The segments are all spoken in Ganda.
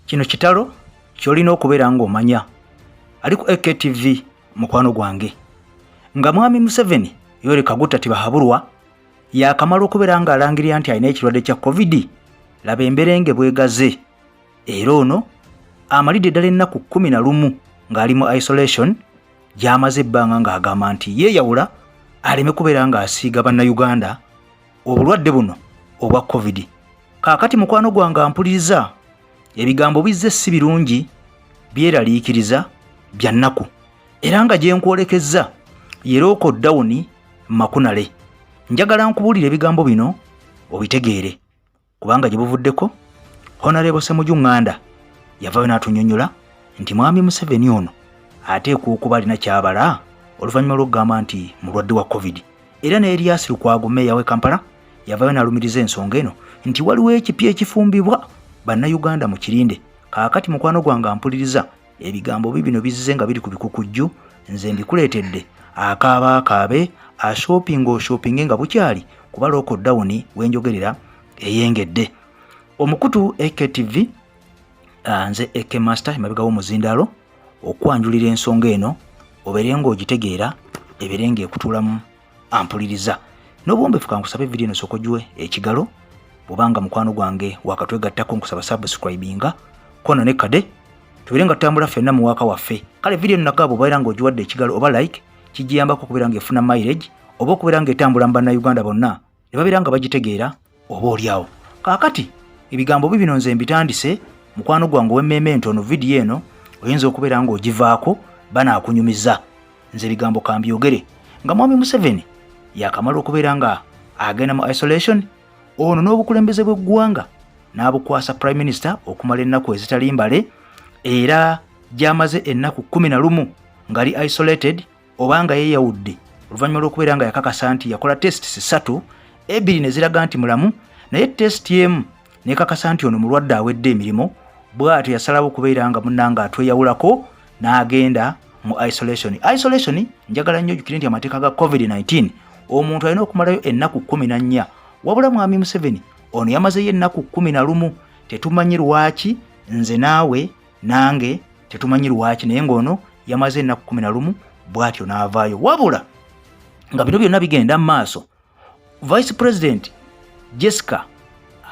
Kino kitalo kyolina okubeera ng'omanya ali ku AKTV mukwano gwange nga mwami M7 Yoweri Kaguta Tibahabulwa yakamala okubeera ng'alangirira nti alina ekirwadde kya COVID. Laba emberenge bwegaze era ono amalidde ddala ennaku 11 ng'ali mu isolation gy'amaze ebbanga ng'agamba nti yeeyawula aleme kubeera ng'asiiga bannayuganda obulwadde buno obwa COVID. Kaakati mukwano gwange ampuliriza ebigambo bizze si birungi byeraliikiriza bya nnaku era nga gye nkwolekeza yera okudda makunale. Njagala nkubuulira ebigambo bino obitegeere kubanga gye buvuddeko Honorable Ssemujju yavaayo n'atunnyonnyola nti mwami M7 ono ateekwa okuba alina kyabala oluvannyuma lw'okugamba nti mulwadde wa COVID. Era ne Erias Lukwago Meeya w'e Kampala yavaayo n'alumiriza ensonga eno nti waliwo ekipya ekifumbibwa bannayuganda mu kirinde. Kaakati mukwano gwange ampuliriza ebigambo bino bizze nga biri ku bikukujju, nze mbikuleetedde akaabe shopping nga bukyali kuba lockdown wenjogerera eyengedde. Omukutu AKTV nze AK Master emabega w'omuzindaalo okwanjulira ensonga eno obeere ng'ogitegeera ebeere ng'ekutuulamu ampuliriza. N'obuwombeefu kankusabe video eno sokojwe ekigalo bubanga mukwano gwange wakatwegattako nkusaba subscribinga kono ne kade tubeere nga tutambula ffenna mu waka waffe. Kale video eno nakaba obeera ng'ogiwadde ekigalo oba like kijiyambako okubeera ng'efuna mileage oba okubeera ng'etambula mu bannayuganda bonna ne babeera nga bagitegeera oba olyawo. Kaakati ebigambo bino nze mbitandise mukwano gwange w'emmeeme entono video eno oyinza okubeera ng'ogivaako banaakunyumiza. Nze ebigambo kambyogere nga mwami M7 yakamala okubeera nga agenda mu isolation ono n'obukulembeze bw'eggwanga n'abukwasa Prime Minister okumala ennaku ezitali mbale era gy'amaze ennaku 11 ng'ali isolated oba nga yeeyawudde oluvannyuma lw'okubeera nga yakakasa nti yakola tests 3 ebiri ne ziraga nti mulamu naye test emu nekakasa nti ono mulwadde awedde emirimu bw'atyo yasalawo okubeera nga munnanga atweyawulako n'agenda mu isolation. Isolation njagala nnyo ojjukire nti amateeka ga COVID-19 omuntu alina okumalayo ennaku 14 wabula mwami M7 ono yamazeyo ennaku 11 tetumanyi lwaki nze naawe nange tetumanyi lwaki naye ng'ono yamaze ennaku 11 bw'atyo n'avaayo. Wabula nga bino byonna bigenda mu maaso Vice President Jessica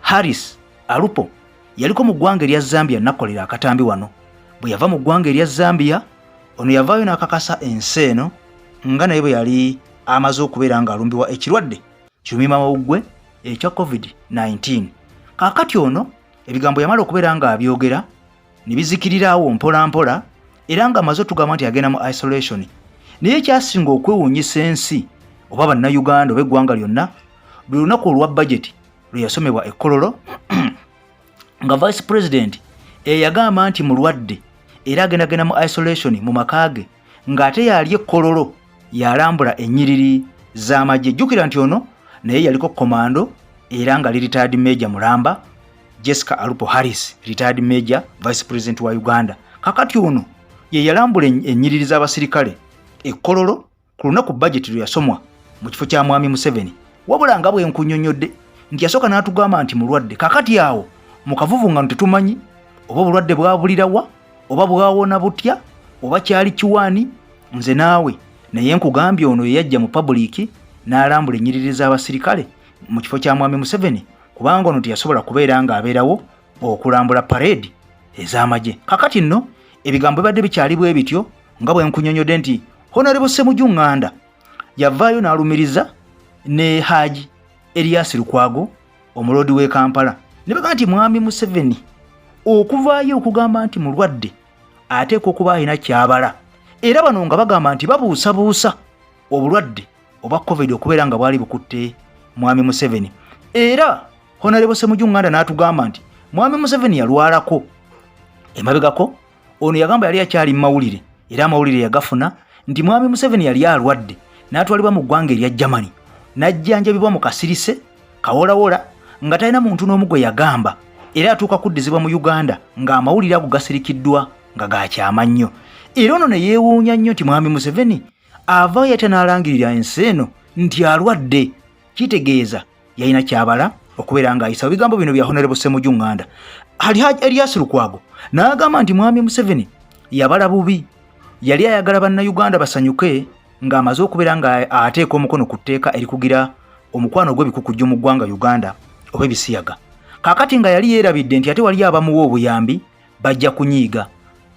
Harris Alupo yaliko mu ggwanga erya Zambia nakolera akatambi wano. Bwe yava mu ggwanga erya Zambia ono yavaayo n'akakasa ensi eno nga naye bwe yali amaze okubeera ng'alumbibwa ekirwadde kirumiimamawuggwe ekya COVID-19. Kaakati ono ebigambo yamala okubeera ng'abyogera ne bizikiriraawo mpola mpola era nga amaze otugamba nti agenda mu isolation. Naye ekyasinga okwewuunyisa ensi oba bannayuganda oba eggwanga lyonna buli lunaku olwa budget lwe yasomebwa ekkololo nga Vice President yagamba nti mulwadde era agenda mu isolation mu makaage ng'ate yali ekkololo yalambula ennyiriri z'amagye. Jjukira nti ono naye yaliko komando era nga retired Major Mulamba Jessica Alupo Harris, retired Major Vice President wa Uganda. Kakati ono ye yalambula ennyiriri z'abasirikale ekkololo ku lunaku budget lwe yasomwa mu kifo kya mwami M7. Wabula nga bwe nkunnyonnyodde nti yasooka n'atugamba nti mulwadde. Kakati awo mu kavuvu nga tetumanyi oba obulwadde bwabulirawa oba bwawona butya oba kyali kiwaani nze naawe naye nkugambye ono ye yajja mu public n'alambula ennyiriri z'abasirikale mu kifo kya mwami M7 kubanga ono teyasobola kubeera ng'abeerawo okulambula parade ez'amagye. Kakati nno ebigambo bibadde bikyali bwe bityo nga bwe nkunnyonnyodde nti Honorable Ssemujju yavaayo n'alumiriza ne Haji Erias Lukwago omuloodi w'e Kampala ne bagamba nti mwami M7 okuvaayo okugamba nti mulwadde ateekwa okuba alina kyabala era bano nga bagamba nti babuusabuusa obulwadde oba COVID okubeera nga bwali bukutte mwami M7. Era Honorable Ssemujju n'atugamba nti mwami M7 yalwalako emabegako ono yagamba yali akyali mu mawulire era amawulire yagafuna nti mwami M7 yali alwadde n'atwalibwa mu ggwanga erya Germany n'ajjanjabibwa mu kasirise kawolawola nga talina muntu n'omu gwe yagamba era atuuka kuddizibwa mu Uganda ng'amawulire ago gasirikiddwa nga gakyama nnyo. Era ono ne yeewuunya nnyo nti mwami M7 avaayo ate n'alangirira ensi eno nti alwadde kitegeeza yalina kyabala okubeera ng'ayisa. Ebigambo bino bya Honorable Ssemujju ali Erias Lukwago n'agamba nti mwami Museveni yabala bubi, yali ayagala bannayuganda basanyuke ng'amaze okubeera nga ateeka omukono ku tteeka erikugira omukwano gw'ebikukujju mu ggwanga Uganda oba ebisiyaga. Kaakati nga yali yeerabidde nti ate wali abamuwa obuyambi bajja kunyiiga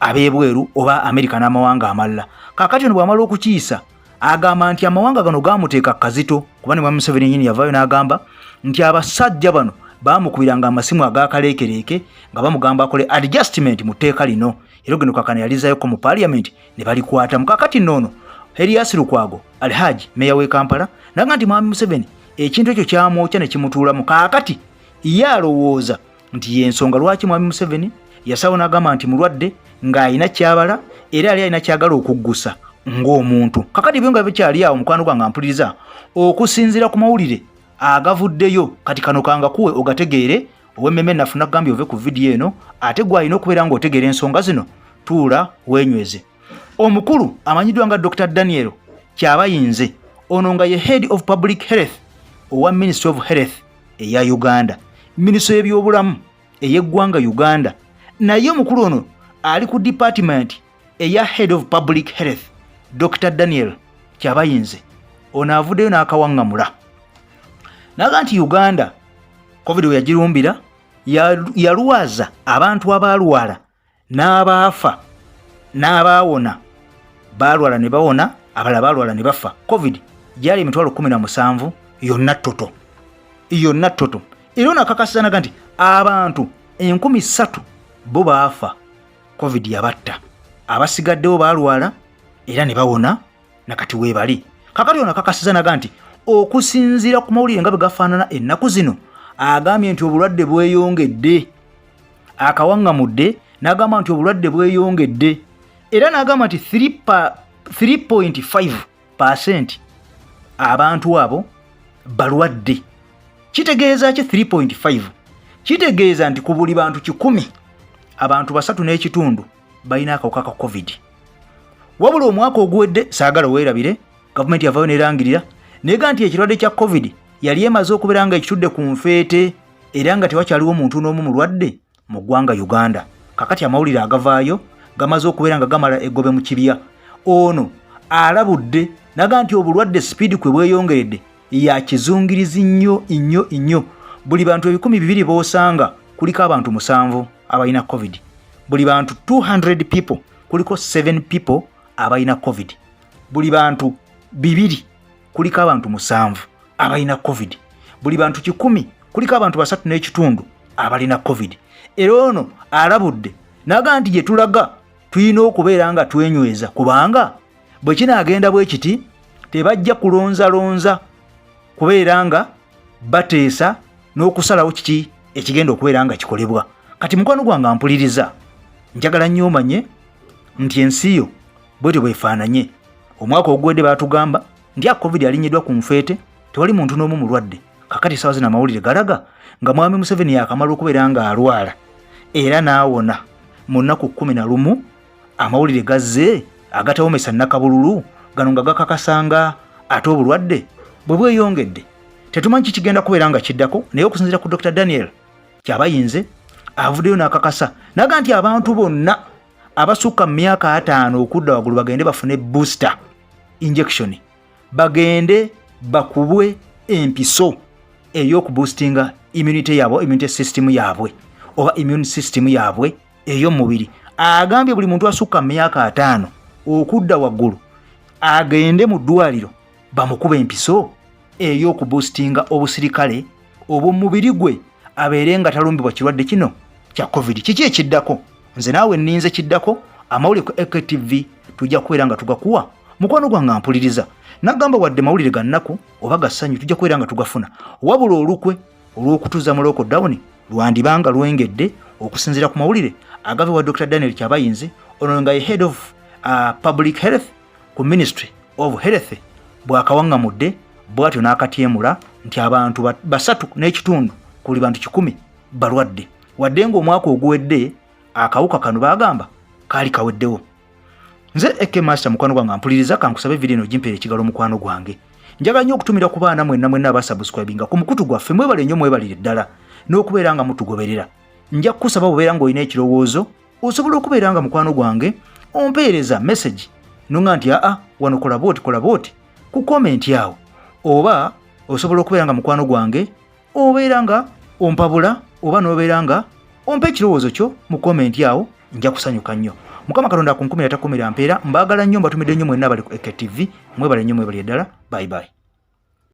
ab'ebweru oba Amerika n'amawanga amalala. Kaakati ono bw'amala okukiisa agamba nti amawanga gano gaamuteeka kazito, kuba ne mwami Museveni nnyini yavaayo n'agamba nti abasajja bano baamukubiranga amasimu ag'akaleekereeke nga bamugamba akole adjustment mu tteeka lino. Era gino kakana yalizayoko mu parliament ne balikwata mu. Kaakati noono Erias Lukwago Alhaji meya w'e Kampala n'agamba nti mwami Museveni ekintu ekyo kyamwokya ne kimutuulamu. Kaakati ye alowooza nti y'ensonga lwaki mwami Museveni yasawo n'agamba nti mulwadde ng'alina kyabala era yali alina kyagala okuggusa ng'omuntu. Kakati byo nga bikyali awo mukwano gwange ampuliriza okusinziira ku mawulire agavuddeyo kati kano kanga kuwe ogategeere ow'emmeme nafuna gambye ove ku vidiyo eno ate gwalina okubeera ng'otegeera ensonga zino tuula wenyweze. Omukulu amanyiddwa nga Dr. Daniel Kyabayinze ono nga ye Head of Public Health owa Ministry of Health eya Uganda, Ministry y'ebyobulamu ey'eggwanga Uganda, naye omukulu ono ali ku department eya Head of Public Health. Dr. Daniel Kyabayinze ono avuddeyo n'akawangamula n'aga nti Uganda COVID we yagirumbira yalwaza abantu abalwala n'abaafa n'abaawona, balwala ne bawona, abalala balwala ne bafa. COVID gyali 17,000 yonna toto. Era nakakasana nti abantu 3,000 bo baafa, COVID yabatta. Abasigaddewo balwala era ne bawona nakati weebali. Kakati ono nakakasana nti okusinziira ku mawulire nga bwe gafaanana ennaku zino agambye nti obulwadde bweyongedde. Akawangamudde n'agamba nti obulwadde bweyongedde era n'agamba nti 3.5% abantu abo balwadde. Kitegeeza ki 3.5? Kitegeeza nti ku buli bantu 100 abantu 3.5 balina akawuka ka COVID. Wabula omwaka oguwedde saagala weerabire gavumenti yavaayo n'erangirira neega nti ekirwadde kya COVID yali emaze okubeera nga ekitudde ku nfeete era nga tewakyaliwo omuntu n'omu mulwadde mu ggwanga Uganda. Kakati amawulire agavaayo gamaze okubeera nga gamala eggobe mu kibya. Ono alabudde naga nti obulwadde speed kwe bweyongeredde ya kizungirizi nnyo. Buli bantu 200 boosanga kuliko abantu 7 abalina COVID. Buli bantu 200 people kuliko 7 people abalina COVID. Buli bantu 200 kuliko abantu 7 abalina COVID. Buli bantu 100 kuliko abantu 3.5 abalina COVID. Era ono alabudde naga nti gye tulaga tulina okubeera nga twenyweza kubanga bwe kinaagenda bwe kiti tebajja kulonza kubeera nga bateesa n'okusalawo kiki ekigenda okubeera nga kikolebwa. Kati mukwano gwange ampuliriza, njagala nnyo omanye nti ensi yo bwetyo bwefaananye. Omwaka oguwedde baatugamba nti COVID alinyiddwa ku nfeete, tewali muntu n'omu mulwadde. Kakati sawa zina amawulire galaga nga mwami Museveni yakamala okubeera nga alwala era n'awona mu nnaku 11. Amawulire gazze agatawomesa nnakabululu gano nga gakakasanga ate obulwadde bwe bweyongedde. Tetumanyi kikigenda kubeera nga kiddako, naye okusinziira ku Dr. Daniel Kyabayinze avuddeyo n'akakasa naga nti abantu bonna abasukka mu myaka 5 okudda waggulu bagende bafune booster injection, bagende bakubwe empiso ey'okuboostinga immunity system yaabwe oba immune system yaabwe ey'omubiri. Agambye buli muntu asukka mu myaka 5 okudda waggulu agende mu ddwaliro bamukuba empiso ey'okuboostinga obusirikale obw'omubiri gwe abeere nga talumbibwa kirwadde kino kya COVID. Kiki ekiddako? Nze naawe nninze kiddako. Amawulire ku AKTV tujja kubeera nga tugakuwa. Mukwano gwange ampuliriza nagamba wadde mawulire ga nnaku oba ga ssanyu tujja kubeera nga tugafuna, wabula olukwe olw'okutuuza mu lockdown lwandibanga lwengedde okusinziira ku mawulire agave wa Dr. Daniel Kyabayinze ono nga ye Head of Public Health ku Ministry of Health bw'akawangamudde bw'atyo n'akatyemula nti abantu 3.5 kuli bantu 100 balwadde. Wadde ng'omwaka oguwedde akawuka kano bagamba kaali kaweddewo. Nze Eke Master mukwano gwange ampuliriza kankusabe video eno gimpeere ekigalo mukwano gwange. Njagala nnyo okutumira ku baana mwenna abasubscribinga ku mukutu gwaffe, mwebale nnyo mwebalire ddala n'okubeera nga mutugoberera. Nja kusaba bubeera ng'olina ekirowoozo osobola okubeera nga mukwano gwange ompeereza message nonga nti wano kola booti ku komenti awo, oba osobola okubeera nga mukwano gwange obeera nga ompabula oba n'obeera nga ompa ekirowoozo kyo mu komenti awo, nja kusanyuka nnyo. Mukama Katonda ku 10 mbaagala nnyo, mbatumidde nnyo mwenna abali ku EKTV, mwebale nnyo, mwebale ddala. Bye bye.